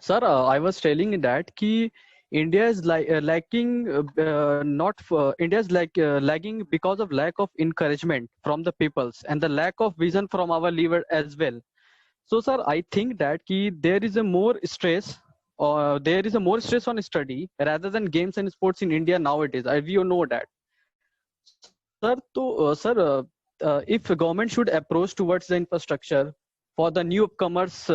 Sir, I was telling that ki India is lacking, not India is lagging because of lack of encouragement from the peoples and the lack of vision from our leader as well. So, sir, I think that ki there is a more stress, or there is a more stress on study rather than games and sports in India nowadays. We all know that. Sir, if government should approach towards the infrastructure for the newcomers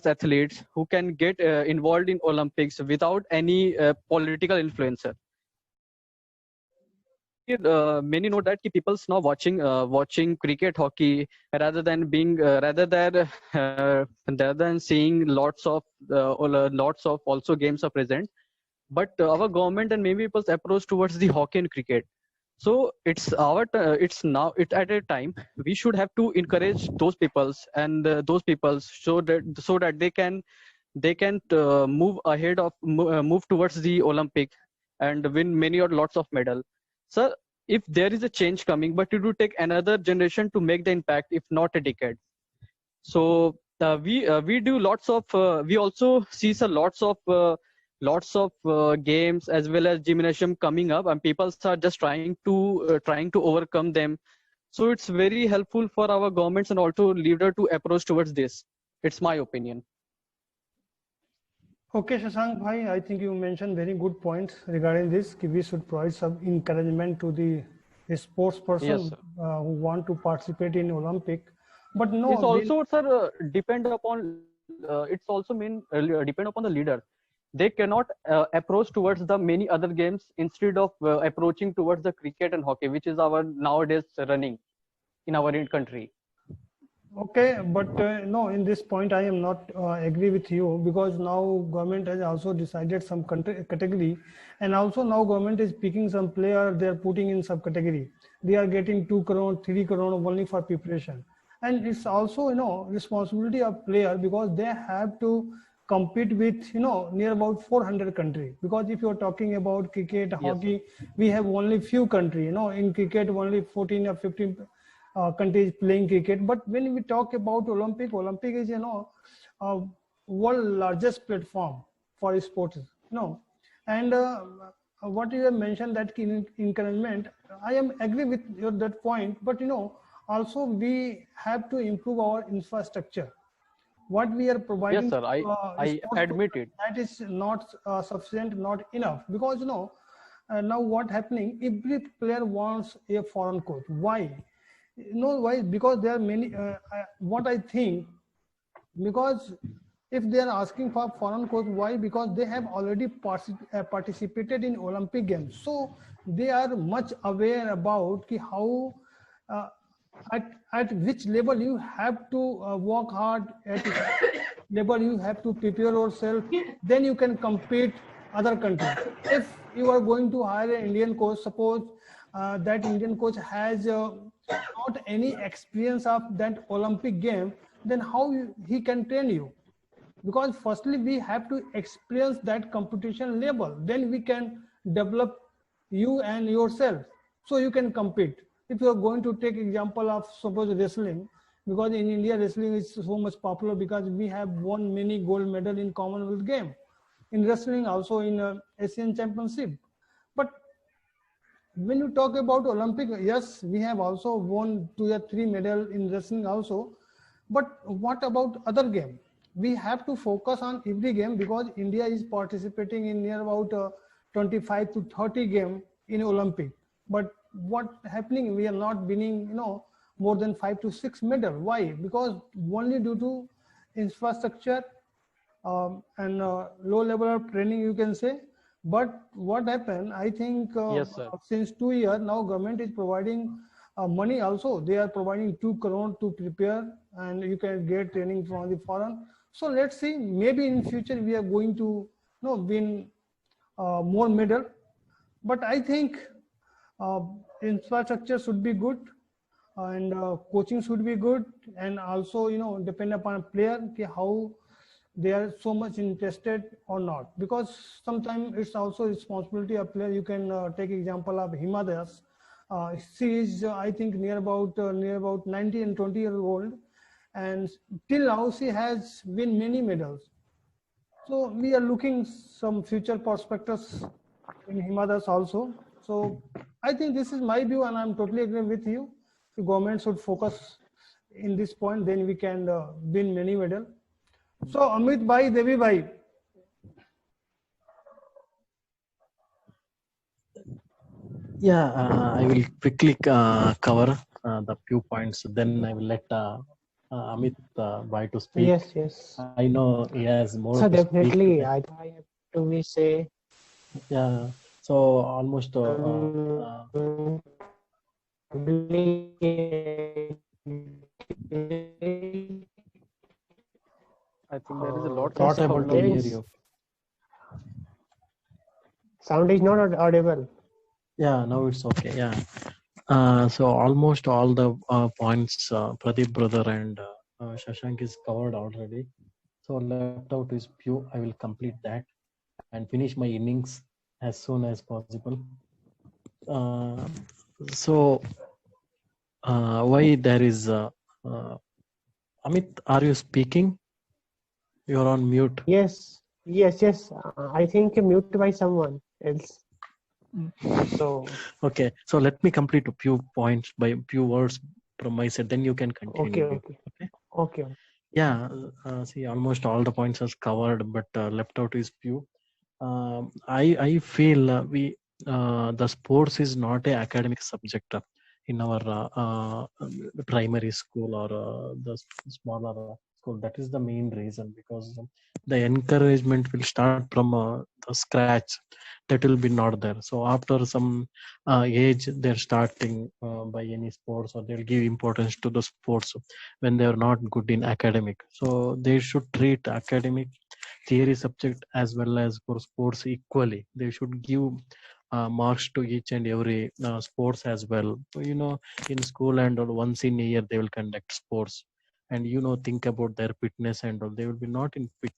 athletes who can get involved in Olympics without any political influencer. Many know that people's now watching cricket, hockey rather than seeing lots of also games are present. But our government and many people's approach towards the hockey and cricket. So it's now it at a time we should have to encourage those peoples and those peoples so that they can move ahead of move towards the Olympic and win many or lots of medal. Sir, if there is a change coming, but it will take another generation to make the impact, if not a decade. So we do lots of we also see lots of games as well as gymnasium coming up, and people are just trying to overcome them. So it's very helpful for our governments and also leader to approach towards this. It's my opinion. Okay, Shashank Bhai, I think you mentioned very good points regarding this. We should provide some encouragement to the sports person Yes, who want to participate in Olympic. But no, it's also, sir, it's also depend upon the leader. They cannot approach towards the many other games instead of approaching towards the cricket and hockey, which is our nowadays running in our country. okay, but no, in this point I am not agree with you, because now government has also decided some category, and also now government is picking some player, they are putting in subcategory. They are getting 2 crore, 3 crore only for preparation, and it's also responsibility of player, because they have to compete with near about 400 country. Because if you're talking about cricket, Yes, hockey, we have only few country. In cricket only 14 or 15 countries playing cricket. But when we talk about Olympic is world largest platform for sports. And what you have mentioned, that encouragement, I am agree with that point. But also we have to improve our infrastructure. What we are yes, providing sir. I admit it. that is not sufficient, not enough. Because now what happening, every player wants a foreign coach. Why? Why? Because there are many what I think, because if they are asking for foreign coach, why? Because they have already participated in Olympic games, so they are much aware about how uh, at which level you have to work hard, at level you have to prepare yourself, then you can compete other countries. If you are going to hire an Indian coach, suppose that Indian coach has not any experience of that Olympic game, then how he can train you? Because firstly we have to experience that competition level, then we can develop you and yourself, so you can compete. If you are going to take example of suppose wrestling, because in India wrestling is so much popular, because we have won many gold medal in Commonwealth game, in wrestling, also in Asian championship. But when you talk about Olympic, yes, we have also won 2 or 3 medal in wrestling also. But what about other game? We have to focus on every game, because India is participating in near about 25 to 30 game in Olympic. But what happening? We are not winning, more than 5 to 6 medal. Why? Because only due to infrastructure and low level of training, you can say. But what happened, I think Yes, sir. since 2 years now, government is providing money also. They are providing 2 crore to prepare, and you can get training from the foreign. So let's see, maybe in future we are going to win more medal. But I think uh, infrastructure should be good, and coaching should be good, and also depend upon a player how they are so much interested or not. Because sometimes it's also responsibility of player. You can take example of Hima Das. She is I think near about 90 and 20 years old, and till now she has won many medals. So we are looking some future perspectives in Himalayas also. So I think this is my view, and I'm totally agree with you. The government should focus in this point, then we can win many medal. So Amit Bhai, Devi Bhai, Yeah, I will quickly cover the few points. Then I will let Amit Bhai to speak. Yes, yes. I know he has more to So speak. definitely, I have to be say, Yeah. So almost I think there is a lot of not just able to problem. hear depends. you. Sound is not audible. Yeah, now it's okay. Yeah. So almost all the points Pradeep brother and Shashank is covered already. So left out is few. I will complete that and finish my innings as soon as possible. Uh, so why there is uh, Amit? Are you speaking? You're on mute. Yes, yes, yes. I think mute by someone else. So Okay. So let me complete a few points by few words from my side. Then you can okay, continue. okay, Okay. okay. Yeah. See, almost all the points are covered, but left out is few. I feel the sports is not a academic subject in our primary school or smaller school. That is the main reason, because the encouragement will start from the scratch. That will be not there. So after some age, they're starting by any sports, or they'll give importance to the sports when they are not good in academic. So they should treat academic theory subject as well as for sports equally. They should give marks to each and every sports as well. In school and all, once in a year they will conduct sports, and think about their fitness and all. They will be not in fit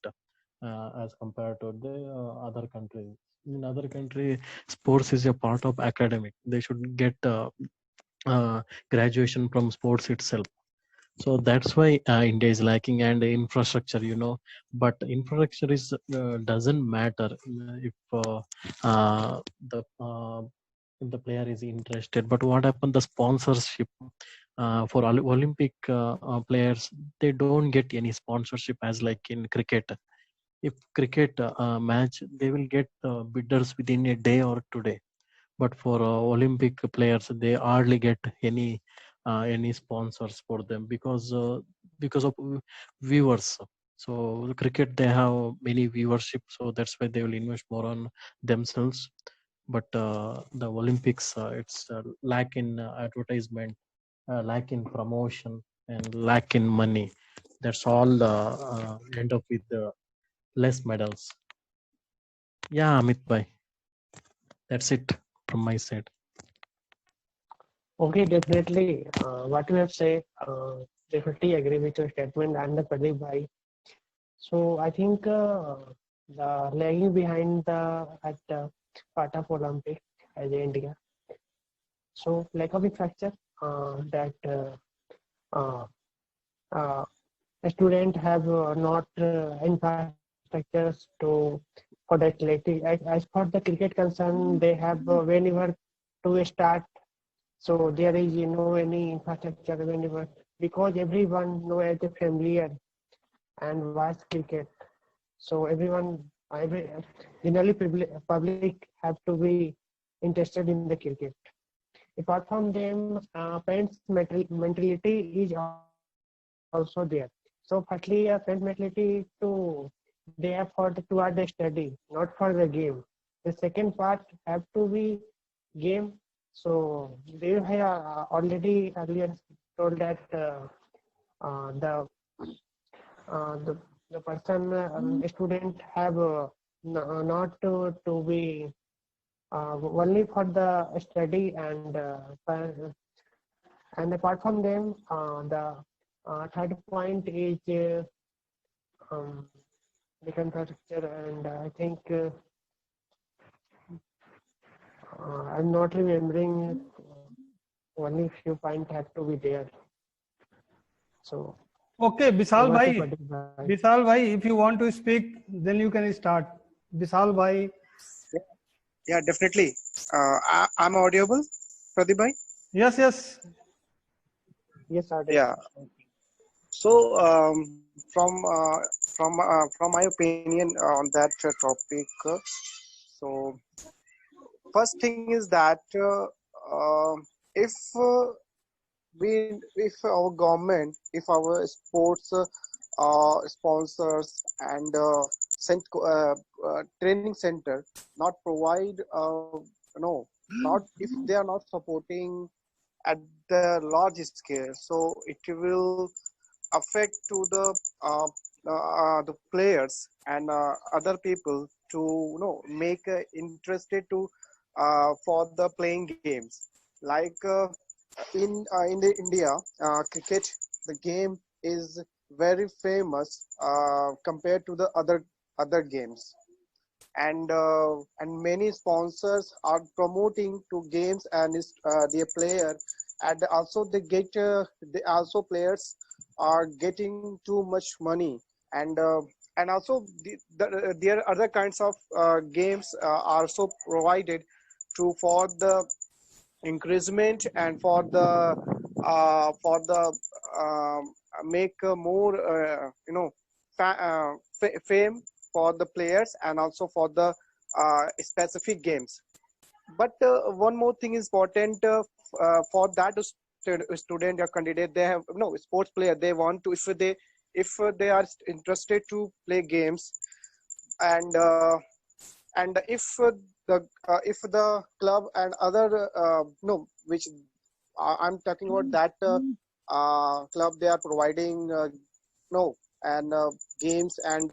as compared to the other countries. In other country, sports is a part of academic. They should get graduation from sports itself. So that's why India is lacking, and infrastructure, but infrastructure is doesn't matter if the if the player is interested. But what happened, the sponsorship for Olympic players, they don't get any sponsorship as like in cricket. If cricket match, they will get bidders within a day or 2 day, but for Olympic players, they hardly get any sponsors for them, because of viewers. So cricket, they have many viewership, so that's why they will invest more on themselves. But the Olympics, it's lack in advertisement, lack in promotion, and lack in money. That's all end up with less medals. Yeah, Amit bhai, that's it from my side. Okay, definitely. What you have said, definitely agree with your statement and the Pradeep bhai. So I think the lagging behind the at part of Olympic as India. So lack of infrastructure that uh, uh, a student have not infrastructures to for the athletic. As for the cricket concern, they have whenever to start. So there is any infrastructure whenever, because everyone know as a familiar and watch cricket. So everyone, generally public have to be interested in the cricket. Apart from them, parents' mentality is also there. So firstly, parent mentality they have toward the study, not for the game. The second part have to be game. So they have already earlier told that the uh, the the person student have not to be only for the study and apart from them the third point is um, the infrastructure, and I think I'm not remembering only few points have to be there. So Okay, Bisal Over to bhai. Pradeep bhai. Bisal bhai, if you want to speak, then you can start. Bisal bhai. Yeah, definitely. I'm audible, Pradeep bhai? Yes, yes. Yes, started. Yeah. So from my opinion on that topic, so first thing is that if if our government, if our sports sponsors and training center not provide no, not if they are not supporting at the large scale, so it will affect to the players and other people to make interested to for the playing games like in the India, cricket, the game is very famous compared to the other games, and many sponsors are promoting to games and their player, and also they also players are getting too much money, and and also there are other kinds of games are also provided to for the increasement and for the make more fame for the players and also for the specific games. But one more thing is important for that student or candidate, they have no sports player, they want to, if they are interested to play games, and if the club and other no which I'm talking about that club, they are providing no and games and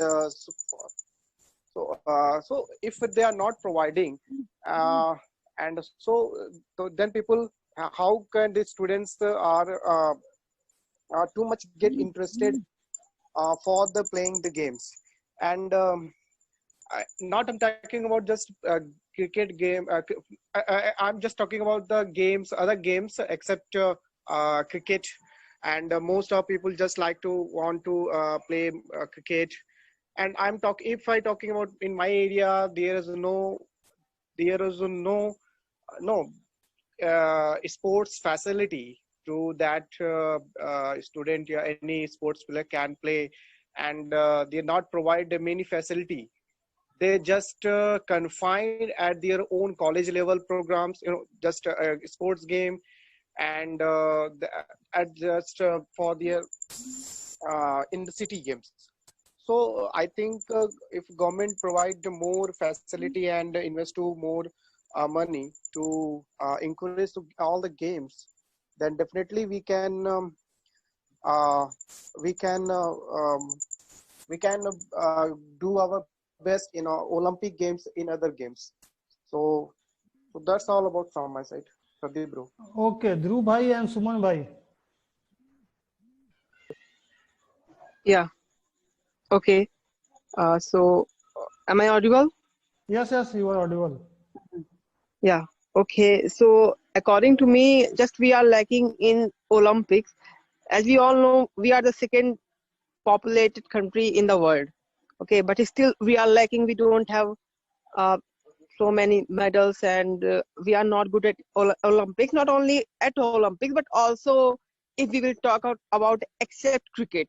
so if they are not providing uh, and so then people, how can the students are too much get interested for the playing the games, and not I'm talking about just cricket game. I'm just talking about the games, other games except cricket, and most of people just like to want to play cricket. And if I talking about in my area, there is no sports facility to that student, yeah, any sports player can play, and they not provide many facility. They just confined at their own college level programs, just a sports game, and at just for their in the city games. So I think if government provide more facility and invest to more money to encourage to all the games, then definitely uh, we can uh, um, we can do our best in our Olympic games in other games. So, so that's all about from my side, Pradeep bro. Okay, Dhruv bhai and Suman bhai. Yeah. Okay. Am I audible? Yes, yes, you are audible. Yeah. Okay. So, according to me, just we are lacking in Olympics. As we all know, we are the second populated country in the world. Okay, but still we are lacking. We don't have uh, so many medals, and we are not good at Olympics. Not only at Olympics, but also if we will talk about except cricket,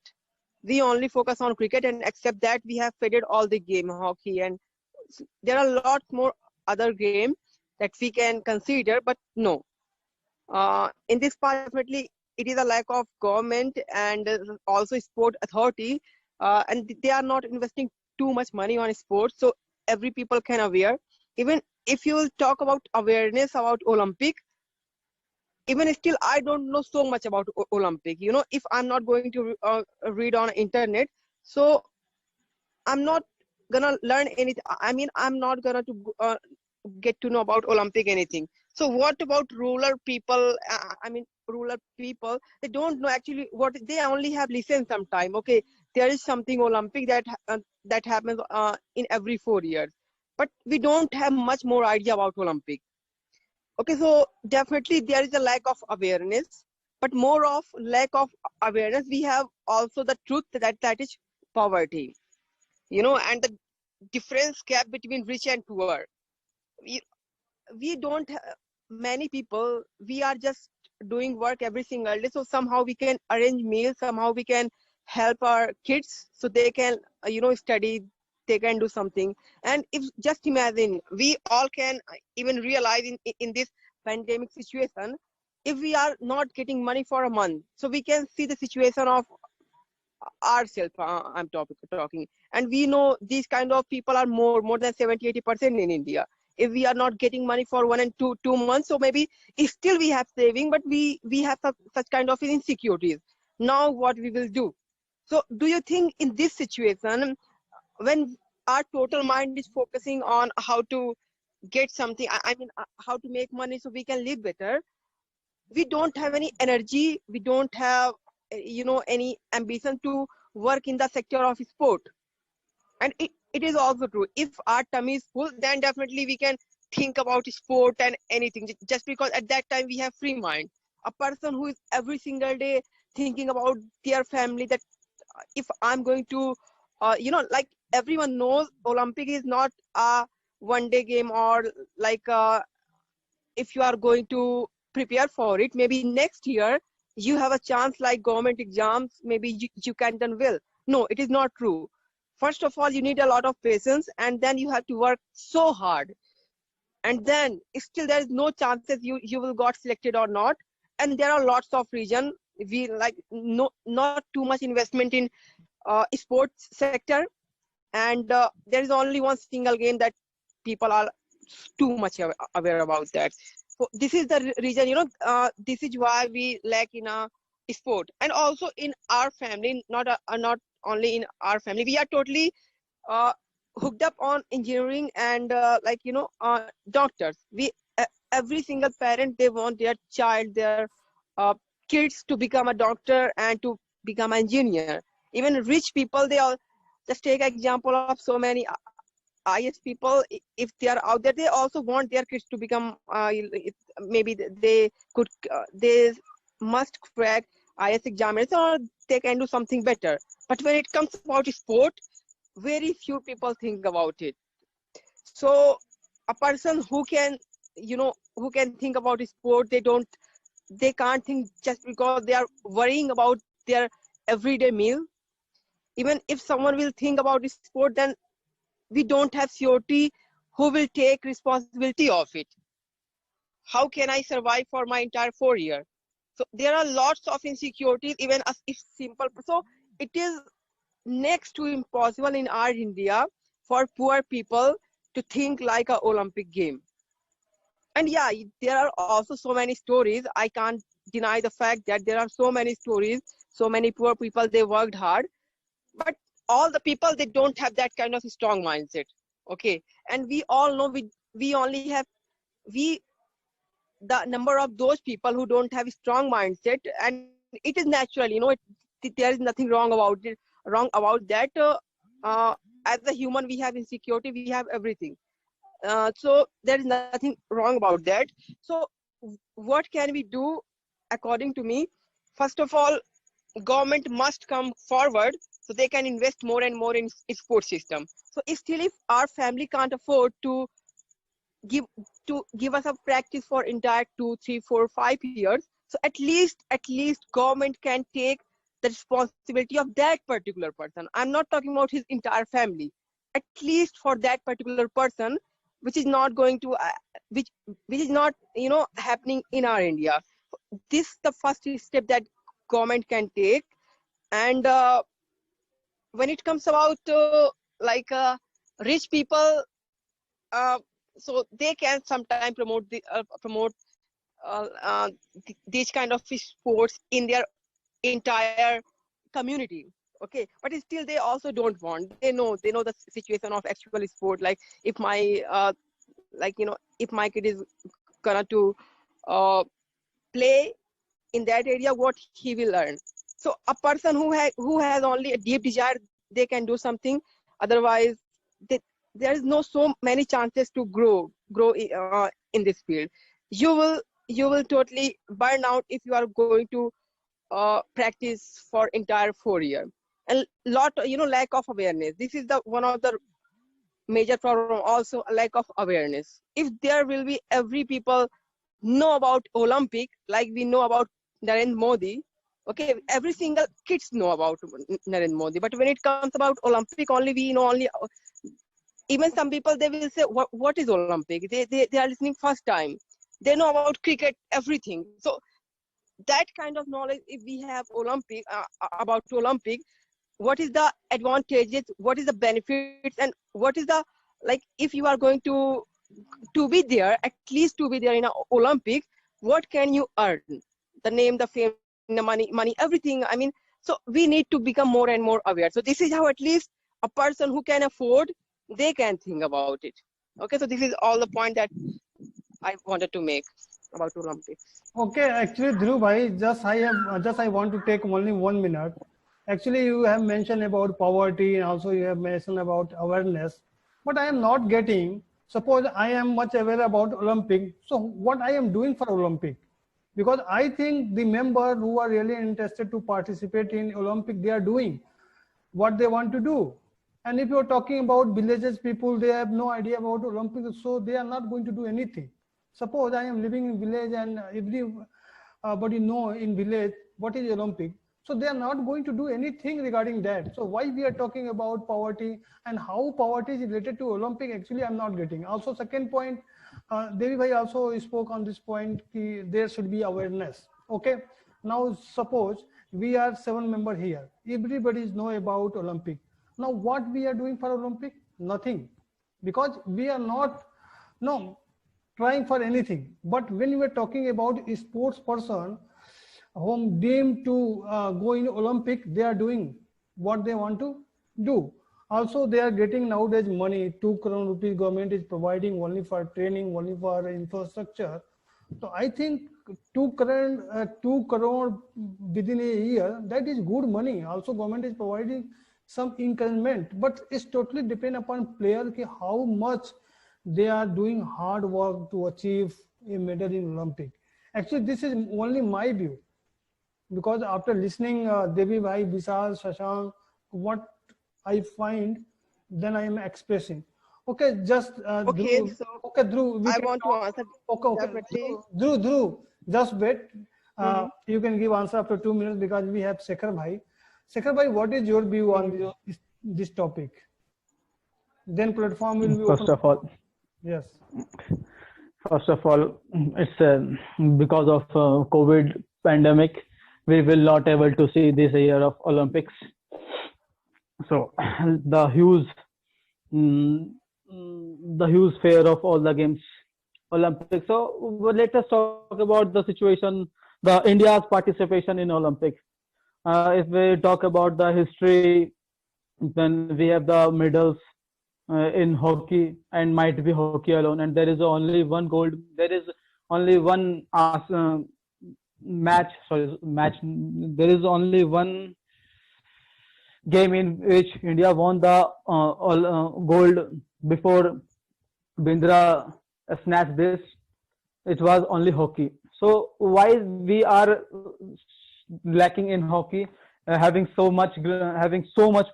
we only focus on cricket, and except that we have faded all the game, hockey, and there are lots more other games that we can consider, but no. In this part, definitely it is a lack of government and also sport authority, and they are not investing too much money on sports, so every people can aware. Even if you will talk about awareness about Olympic, even still I don't know so much about Olympic. If I'm not going to read on internet, so I'm not gonna learn anything. I mean, I'm not gonna get to know about Olympic anything. So what about rural people? I mean, rural people, they don't know actually what they only have listened sometime. Okay, there is something Olympic that happens in every 4 years, but we don't have much more idea about Olympic. Okay, so definitely there is a lack of awareness. but more of lack of awareness. We have also the truth that is poverty, and the difference gap between rich and poor. We, we don't have many people, we are just doing work every single day. So somehow we can arrange meals, somehow we can help our kids so they can, study, they can do something. And if just imagine, we all can even realize in this pandemic situation, if we are not getting money for a month, so we can see the situation of ourselves. I'm talking, and we know these kind of people are more than 70-80% in India. If we are not getting money for 1 and 2 months, so maybe still we have saving, but we have such kind of insecurities. Now what we will do? So do you think in this situation, when our total mind is focusing on how to get something, I mean how to make money so we can live better, we don't have any energy, we don't have any ambition to work in the sector of sport. And it is also true, if our tummy is full, then definitely we can think about sport and anything, just because at that time we have free mind. A person who is every single day thinking about their family, that if I'm going to like everyone knows, Olympic is not a one day game, or like if you are going to prepare for it, maybe next year you have a chance like government exams, maybe you can done well. No, it is not true. First of all, you need a lot of patience, and then you have to work so hard, and then still there is no chances you will got selected or not. And there are lots of reason, we like no not too much investment in sports sector, and there is only one single game that people are too much aware about that. So this is the reason, this is why we lack in a sport. And also in our family, not only in our family, we are totally uh, hooked up on engineering and doctors. Every single parent, they want their child, their uh, kids to become a doctor and to become an engineer. Even rich people, they all just take example of so many IS people. If they are out there, they also want their kids to become maybe they could they must crack IS examination, or they can do something better. But when it comes about sport, very few people think about it. So a person who can who can think about sport, they can't think, just because they are worrying about their everyday meal. Even if someone will think about sport, then we don't have surety who will take responsibility of it. How can I survive for my entire 4 year? So there are lots of insecurities, even as if simple. So it is next to impossible in our India for poor people to think like a Olympic game. And yeah, there are also so many stories. I can't deny the fact that there are so many stories, so many poor people, they worked hard, but all the people, they don't have that kind of strong mindset. Okay, and we all know, we only have we the number of those people who don't have a strong mindset, and it is natural, there is nothing wrong about that. As a human, we have insecurity, we have everything. So there is nothing wrong about that. So what can we do? According to me, first of all, government must come forward so they can invest more and more in sports system. So if our family can't afford to give give us a practice for entire 2, 3, 4, 5 years, so at least government can take the responsibility of that particular person. I'm not talking about his entire family. At least for that particular person, which is not going to which is not happening in our India. This is the first step that government can take. And when it comes about like rich people, uh, so they can sometimes promote these kind of sports in their entire community. Okay, but still they also don't want, they know the situation of actual sport. Like if my if my kid is gonna to uh, play in that area, what he will learn. So a person who has only a deep desire, they can do something. Otherwise, they, there is no so many chances to grow in this field. You will you will totally burn out if you are going to practice for entire 4 year. And lot, lack of awareness. This is the one of the major problem. Also, a lack of awareness. If there will be every people know about Olympic like we know about Narendra Modi. Okay, every single kids know about Narendra Modi. But when it comes about Olympic, only we know only. Even some people they will say, what is Olympic? They are listening first time. They know about cricket, everything. So that kind of knowledge, if we have Olympic about Olympic, what is the advantages? What is the benefits? And what is the like? If you are going to be there, at least to be there in an Olympic, what can you earn? The name, the fame, the money, everything. I mean, so we need to become more and more aware. So this is how at least a person who can afford, they can think about it. Okay, so this is all the point that I wanted to make about Olympics. Okay, actually, Dhruv bhai, I want to take only 1 minute. Actually, you have mentioned about poverty and also you have mentioned about awareness. But I am not getting. Suppose I am much aware about Olympic. So what I am doing for Olympic? Because I think the member who are really interested to participate in Olympic, they are doing what they want to do. And if you're talking about villages people, they have no idea about Olympics, so they are not going to do anything. Suppose I am living in village and everybody know in village what is Olympic. So they are not going to do anything regarding that. So why we are talking about poverty and how poverty is related to Olympic, actually I'm not getting. Also second point, Devi bhai also spoke on this point, there should be awareness. Okay. Now suppose we are 7 members here. Everybody know about Olympic. Now what we are doing for Olympic? Nothing. Because we are not trying for anything. But when we are talking about a sports person whom deemed to go in Olympic, they are doing what they want to do. Also, they are getting nowadays money, 2 crore rupees government is providing only for training, only for infrastructure. So I think 2 crore within a year, that is good money. Also, government is providing some encouragement, but it's totally depend upon player how much they are doing hard work to achieve a medal in Olympic. Actually, this is only my view. Because after listening Devi bhai, Vishal, Shashank, what I find, then I am expressing. Okay, just okay, Dhruv, so okay, Dhruv, I want to answer. Okay. Dhruv, just wait. You can give answer after 2 minutes because we have Shekhar bhai. Shekhar bhai, what is your view on this topic? Then platform will be First open. of all, Yes. First of all, it's because of COVID pandemic, we will not able to see this year of Olympics. So the huge fear of all the games, Olympics. So let us talk about the situation, the India's participation in Olympics. If we talk about the history, then we have the medals in hockey and might be hockey alone, and there is only one gold. There is only one match. There is only one game in which India won the gold before Bindra snatched this. It was only hockey. So why we are lacking in hockey, having so much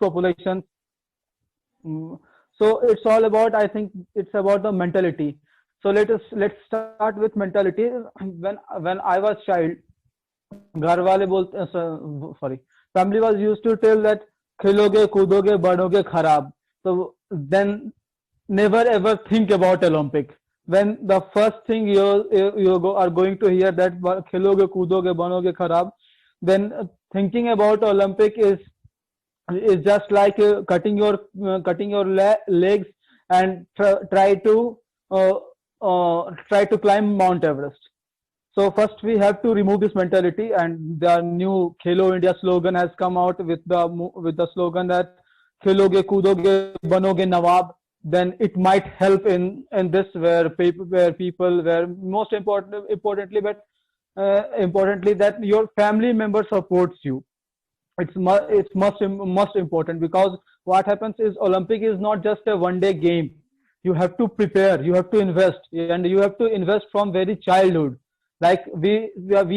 population? So it's all about, I think it's about the mentality. So let's start with mentality. When I was child, family was used to tell that khiloge, kudoge, badoge, kharab. So then never ever think about Olympic. When the first thing you are going to hear that khiloge, kudoge, banoge, kharab, then thinking about Olympic is just like cutting your legs and try to climb Mount Everest. So first we have to remove this mentality, and the new Khelo India slogan has come out with the slogan that Khiloge, Kudoge, Banoge, Nawab. Then it might help in this where people where most importantly that your family member supports you. It's most important, because what happens is Olympic is not just a one-day game. You have to prepare, you have to invest, and you have to invest from very childhood. Like we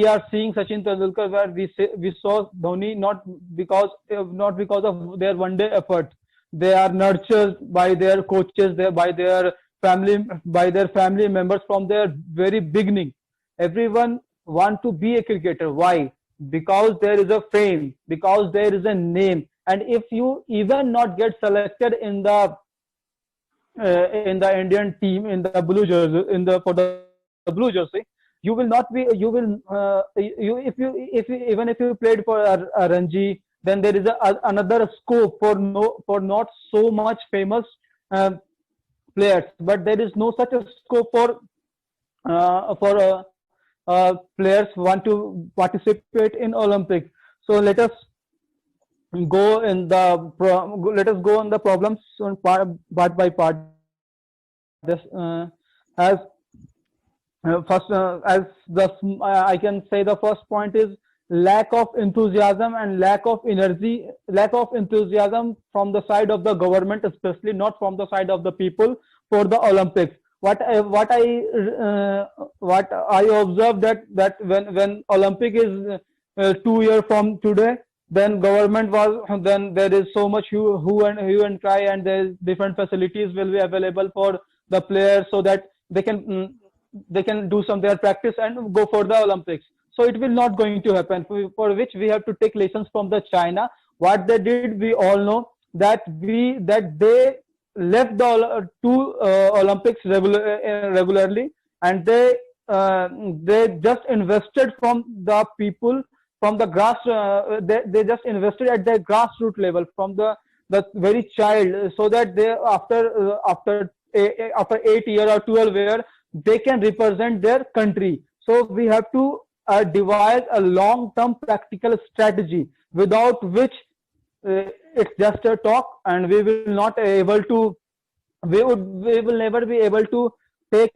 are seeing Sachin Tendulkar, where we saw Dhoni not because of their one day effort. They are nurtured by their coaches, by their family members from their very beginning. Everyone want to be a cricketer. Why? Because there is a fame, because there is a name, and if you even not get selected in the Indian team in the blue jersey in the for the blue jersey, you will not be you will if you even if you played for a Ranji, then there is another scope for not so much famous uh, players, but there is no such a scope for players want to participate in Olympics. So let us go on the problems on part by part. This as first as the I can say the first point is lack of enthusiasm and lack of enthusiasm from the side of the government, especially not from the side of the people for the Olympics. What I observed that when Olympic is 2 years from today, then there is so much hue and cry, and there different facilities will be available for the players so that they can do some their practice and go for the Olympics. So it will not going to happen, for which we have to take lessons from the China. What they did, we all know that they left the two Olympics regularly, and they just invested from the people from the they just invested at the grassroots level from the very child, so that they after 8 years or 12 years they can represent their country. So we have to devise a long-term practical strategy, without which it's just a talk, and we will not able to we will never be able to take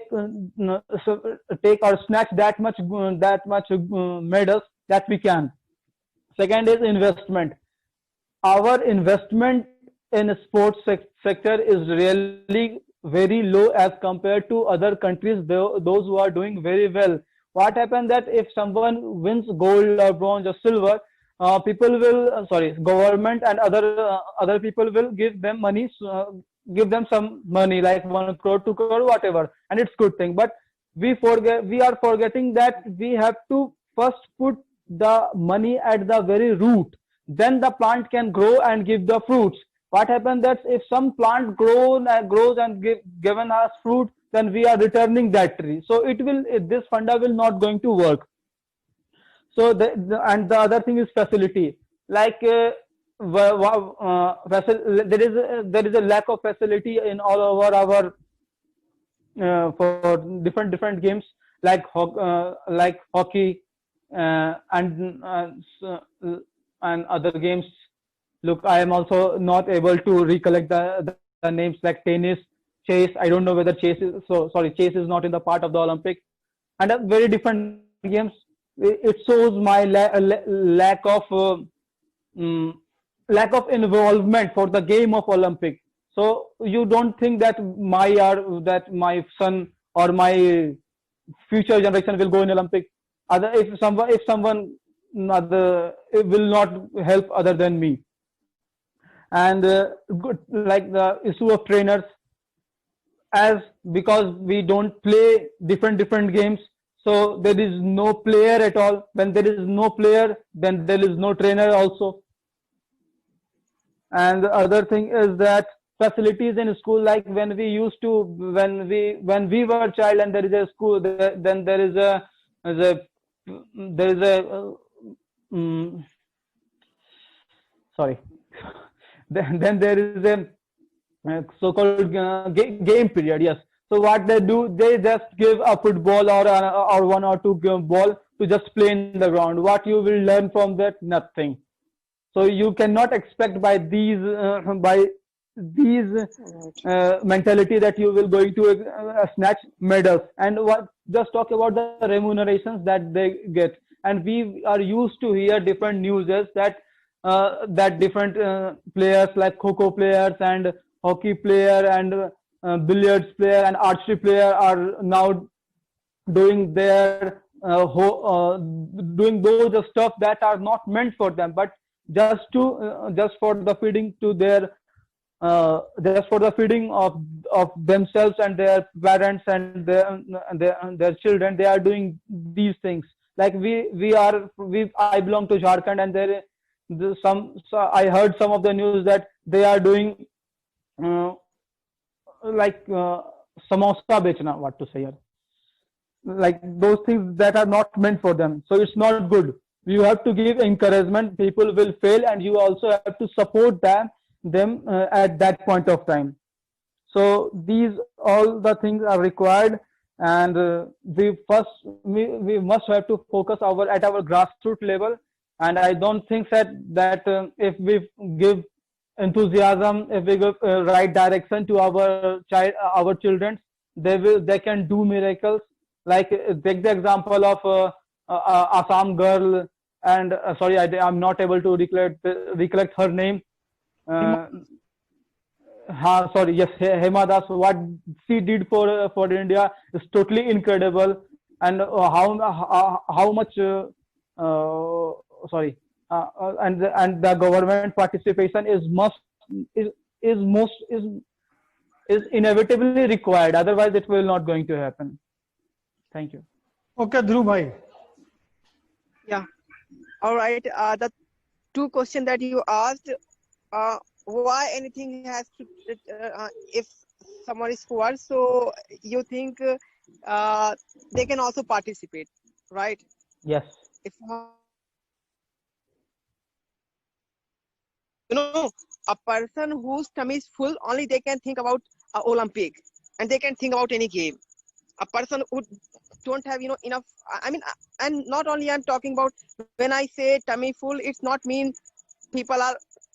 or snatch that much medals that we can. Second is investment. Our investment in sports sector is really very low as compared to other countries, those who are doing very well. What happens that if someone wins gold or bronze or silver, people will government and other people will give them money, give them some money like 1 crore, 2 crore, whatever, and it's good thing. But we are forgetting that we have to first put the money at the very root, then the plant can grow and give the fruits. What happens that if some plant grows and given us fruit, then we are returning that tree. So this funda will not going to work. So and the other thing is facility. Like there is a lack of facility in all over our for different games like hockey and other games. Look, I am also not able to recollect the names like tennis, chess. I don't know whether chess is not in the part of the Olympic, and very different games. It shows my lack of involvement for the game of Olympic. So you don't think that my son or my future generation will go in Olympic? If someone it will not help other than me. And good, like the issue of trainers, because we don't play different games, so there is no player at all. When there is no player, then there is no trainer also. And the other thing is that facilities in school, like when we were child and there is a school, then there is a then there is a so-called game period. Yes. So what they do, they just give a football or 1 or 2 ball to just play in the ground. What you will learn from that? Nothing. So you cannot expect by these mentality that you will going to snatch medals. And just talk about the remunerations that they get. And we are used to hear different news that different players like Kho players and hockey player and billiards player and archery player are now doing their doing those stuff that are not meant for them, but just for the feeding to their just for the feeding of themselves and their parents and their children. They are doing these things. Like I belong to Jharkhand, and I heard some of the news that they are doing uh, like samosa bechna, what to say here, like those things that are not meant for them. So it's not good. You have to give encouragement. People will fail, and you also have to support them at that point of time. So these all the things are required, and we must have to focus at our grassroots level. And I don't think that if we give enthusiasm, if we give right direction to our children, they can do miracles. Like take the example of Assam girl, and sorry, I'm not able to recollect her name. Sorry, yes, Hema Das. What she did for India is totally incredible, and how much sorry, and the government participation is inevitably required. Otherwise, it will not going to happen. Thank you. Okay, Dhruv bhai. Yeah. All right. The two questions that you asked, why anything has to, if someone is poor, so you think they can also participate, right? Yes. If a person whose tummy is full, only they can think about Olympic, and they can think about any game. A person who don't have enough, I mean, and not only I'm talking about, when I say tummy full, it's not mean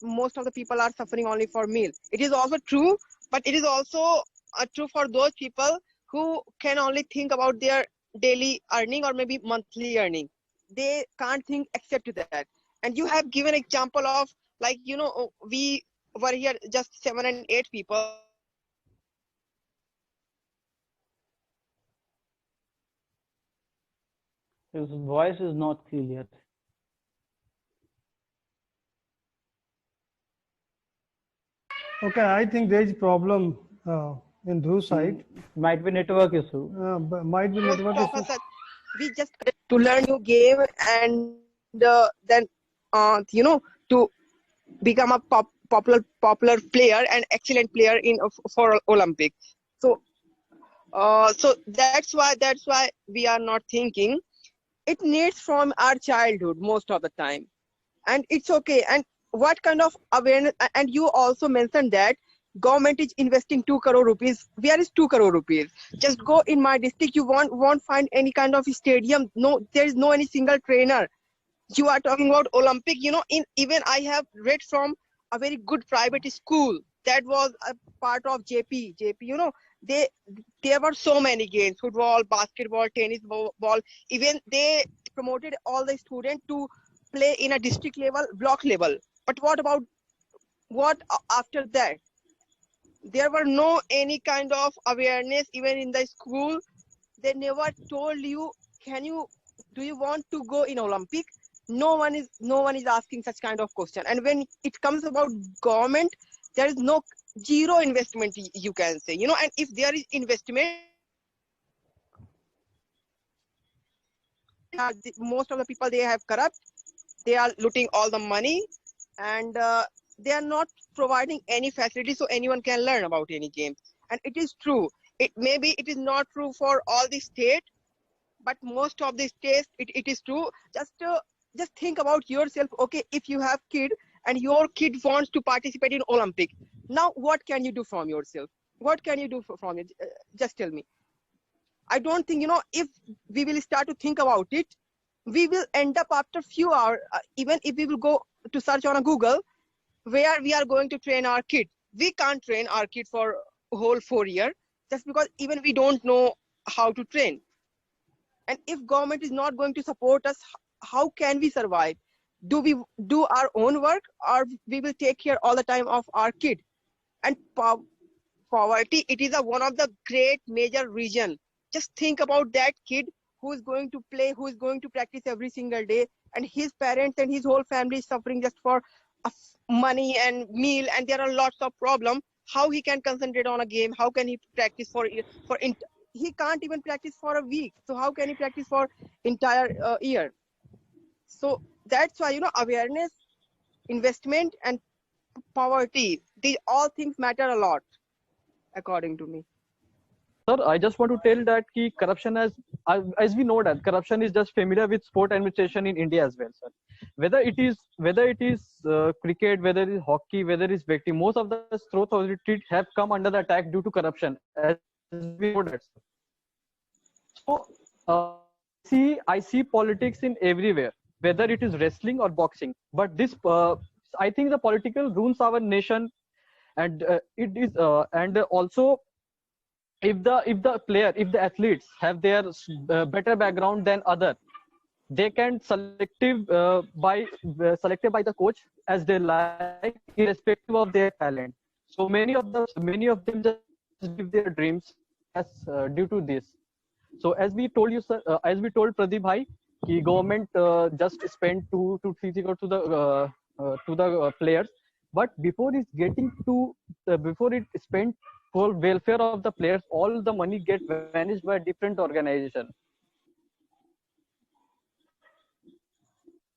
most of the people are suffering only for meal. It is also true, but it is also true for those people who can only think about their daily earning or maybe monthly earning. They can't think except to that. And you have given example of, like, we were here just 7 and 8 people. His voice is not clear. Okay, I think there is problem in Dhruv's side. Might be network issue. Might be network issue. We just to learn new game, and then to become a popular player and excellent player for Olympic. So that's why we are not thinking. It needs from our childhood most of the time, and it's okay. And what kind of awareness? And you also mentioned that government is investing 2 crore rupees. Where is 2 crore rupees? Just go in my district, you won't find any kind of stadium. No, there is no any single trainer. You are talking about Olympic. Even I have read from a very good private school that was a part of JP. There were so many games: football, basketball, tennis, ball. Even they promoted all the students to play in a district level, block level. But what after that? There were no any kind of awareness even in the school. They never told you, do you want to go in Olympic? No one is asking such kind of question. And when it comes about government, there is zero investment, you can say. And if there is investment, most of the people, they have corrupt. They are looting all the money, and they are not providing any facility so anyone can learn about any game. And it is true. Maybe it is not true for all the state, but most of the states it is true. Just think about yourself. Okay, if you have kid and your kid wants to participate in Olympic, now what can you do from yourself? What can you do from it? Just tell me. I don't think, if we will start to think about it, we will end up after few hours, even if we will go to search on a Google, where we are going to train our kid. We can't train our kid for a whole 4 years, just because even we don't know how to train. And if government is not going to support us, how can we survive? Do we do our own work, or we will take care all the time of our kid? And poverty, it is one of the great major reason. Just think about that kid who is going to play, who is going to practice every single day, and his parents and his whole family is suffering just for money and meal, and there are lots of problems. How he can concentrate on a game? How can he practice he can't even practice for a week. So how can he practice for entire year? So that's why, awareness, investment, and poverty, these all things matter a lot, according to me. Sir, I just want to tell that corruption as we know that corruption is just familiar with sport administration in India as well, sir. Whether it is cricket, whether it is hockey, whether it is betting, most of the sports authorities have come under the attack due to corruption, as we know that, sir. So I see politics in everywhere, whether it is wrestling or boxing. But this, I think, the political rules our nation, and it is, and also if the athletes have their better background than other, they can selected by the coach as they like, irrespective of their talent. So many of them just live their dreams as due to this. So as we told you, sir, as we told Pradeep bhai, the government just spent 2 to 3 crore to the players, but before it spent for welfare of the players, all the money get vanished by different organization.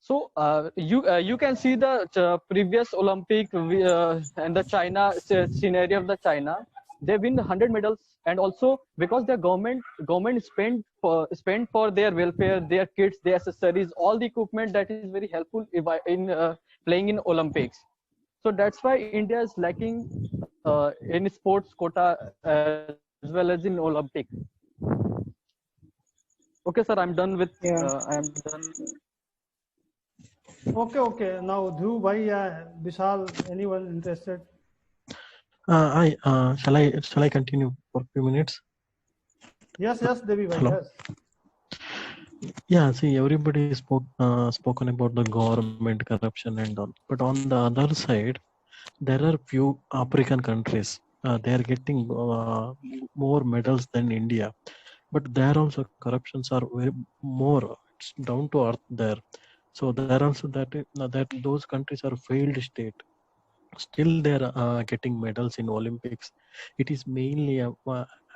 So you can see the previous Olympic and the China scenario of the China. They win 100 medals, and also because the government spend for their welfare, their kits, their accessories, all the equipment that is very helpful in playing in Olympics. So that's why India is lacking in sports quota as well as in Olympic. Okay, sir, I'm done with. I'm done. Okay. Now, Dhruv bhai, Vishal, anyone interested? Shall I continue for a few minutes? Yes, Devi bhai. Hello. Yes. Yeah, see, everybody spoken about the government corruption and all, but on the other side, there are few African countries. They are getting more medals than India, but there also corruptions are very more. It's down to earth there. So there also that those countries are failed state. Still, they're getting medals in Olympics. It is mainly,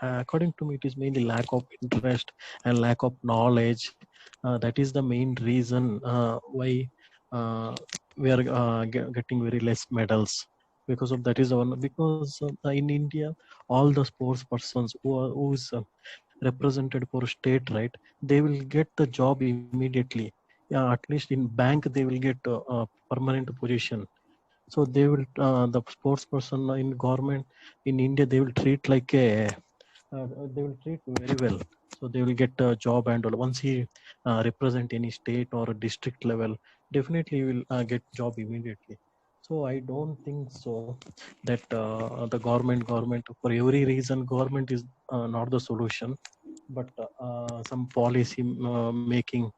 according to me, it is mainly lack of interest and lack of knowledge. That is the main reason why we are getting very less medals. Because of that is one. Because in India, all the sports persons who is represented for state, right, they will get the job immediately. Yeah, at least in bank they will get a permanent position. So they will the sports person in government in India, they will treat like a they will treat very well. So they will get a job, and once he represent any state or district level, definitely he will get job immediately. So I don't think so that the government for every reason government is not the solution, but some policy making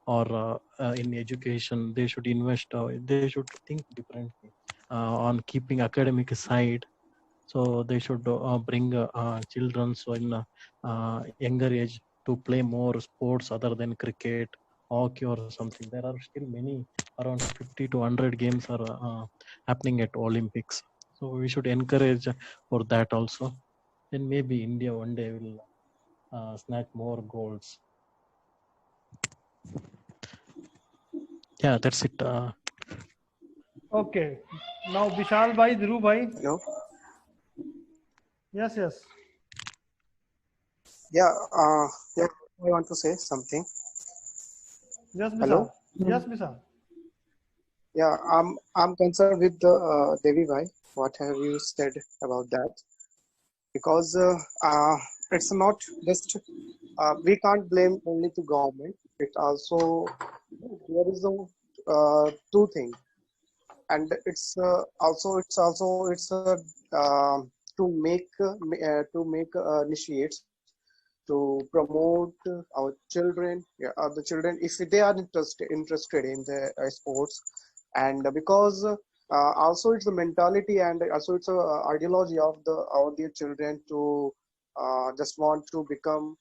or in education they should invest. They should think differently on keeping academic side. So they should bring children so in younger age to play more sports other than cricket, hockey or something. There are still many, around 50 to 100 games are happening at Olympics. So we should encourage for that also. Then maybe India one day will snatch more golds. Yeah, that's it. Okay. Now, Vishal bhai, Dhruv bhai. Hello. Yes. Yeah. Yeah. I want to say something. Yes, Vishal. Hello? Yes, Vishal. Yeah. I'm concerned with the Devi bhai. What have you said about that? Because it's not just we can't blame only the government. It also there is two things, and it's to make initiates to promote our children, the children, if they are interested in the sports, and because also it's the mentality and also it's a ideology of their children to just want to become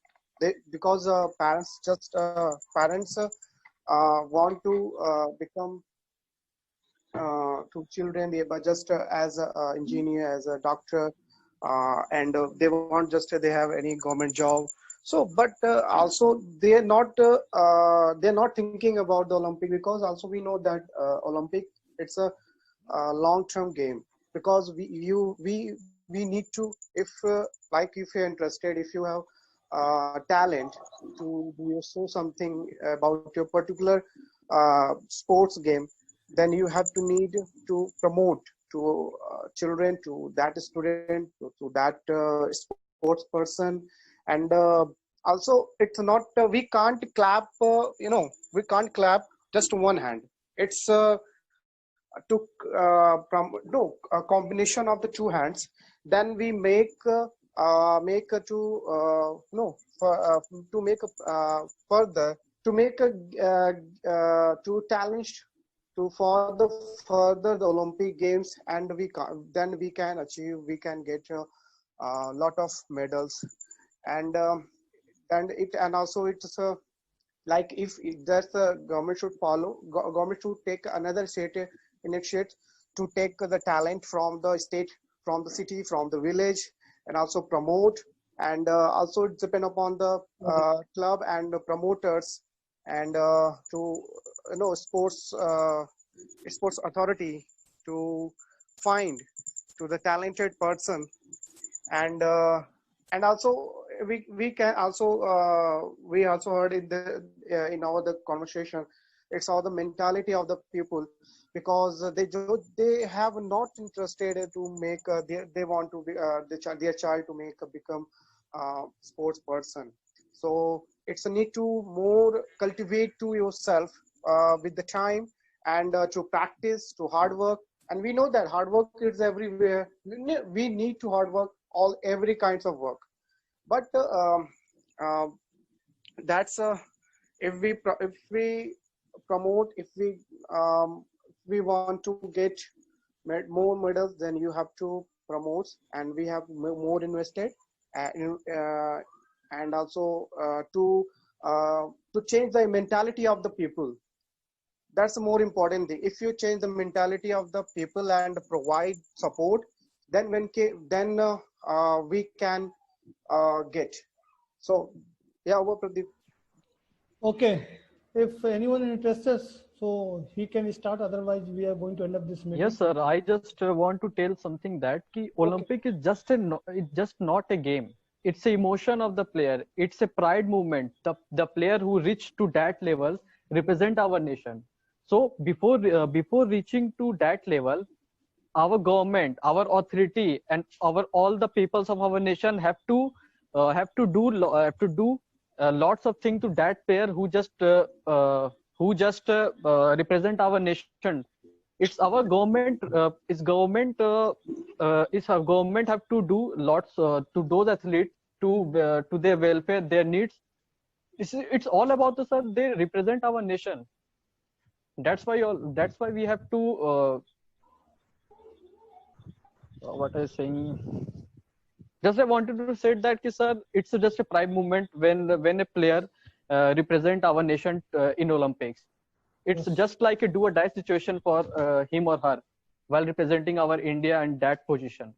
because parents want to become to children, but just as a engineer, as a doctor, and they want just they have any government job. So, but also they're not thinking about the Olympic, because also we know that Olympic, it's a long-term game, because we need to, if like if you're interested, if you have talent to do so something about your particular sports game, then you have to need to promote to children, to that student, to that sports person. And also it's not we can't clap, we can't clap just one hand. It's to no, a combination of the two hands. Then we make to no for, to make further, to make a to challenge to for the further the Olympic games, and then we can achieve, we can get a lot of medals. And and also it's like if there's the government should follow, government should take another state initiative to take the talent from the state, from the city, from the village, and also promote. And also it depend upon the club and the promoters, and to sports authority to find to the talented person. And also we can also we also heard in the in our the conversation, it's all the mentality of the people, because they have not interested to make they want to be their child to become sports person. So it's a need to more cultivate to yourself with the time, and to practice, to hard work. And we know that hard work is everywhere. We need to hard work, all every kinds of work. But uh, that's if we promote, if we want to get more medals, then you have to promote, and we have more invested and also to change the mentality of the people. That's the more important thing. If you change the mentality of the people and provide support, then we can get. So yeah, over Pradeep. Okay, if anyone is interested, so he can start. Otherwise, we are going to end up this meeting. Yes, sir. I just want to tell something that Olympic is just it's just not a game. It's the emotion of the player. It's a pride movement. The player who reached to that level represent our nation. So before reaching to that level, our government, our authority, and all the peoples of our nation have to do lots of things to that player who just represent our nation. It's our government. It's our government have to do lots to those athletes, to their welfare, their needs. It's all about the sir. They represent our nation. That's why we have to. What I was saying. Just I wanted to say that, sir, it's just a pride movement when a player represent our nation in Olympics. It's just like a do or die situation for him or her while representing our India in that position.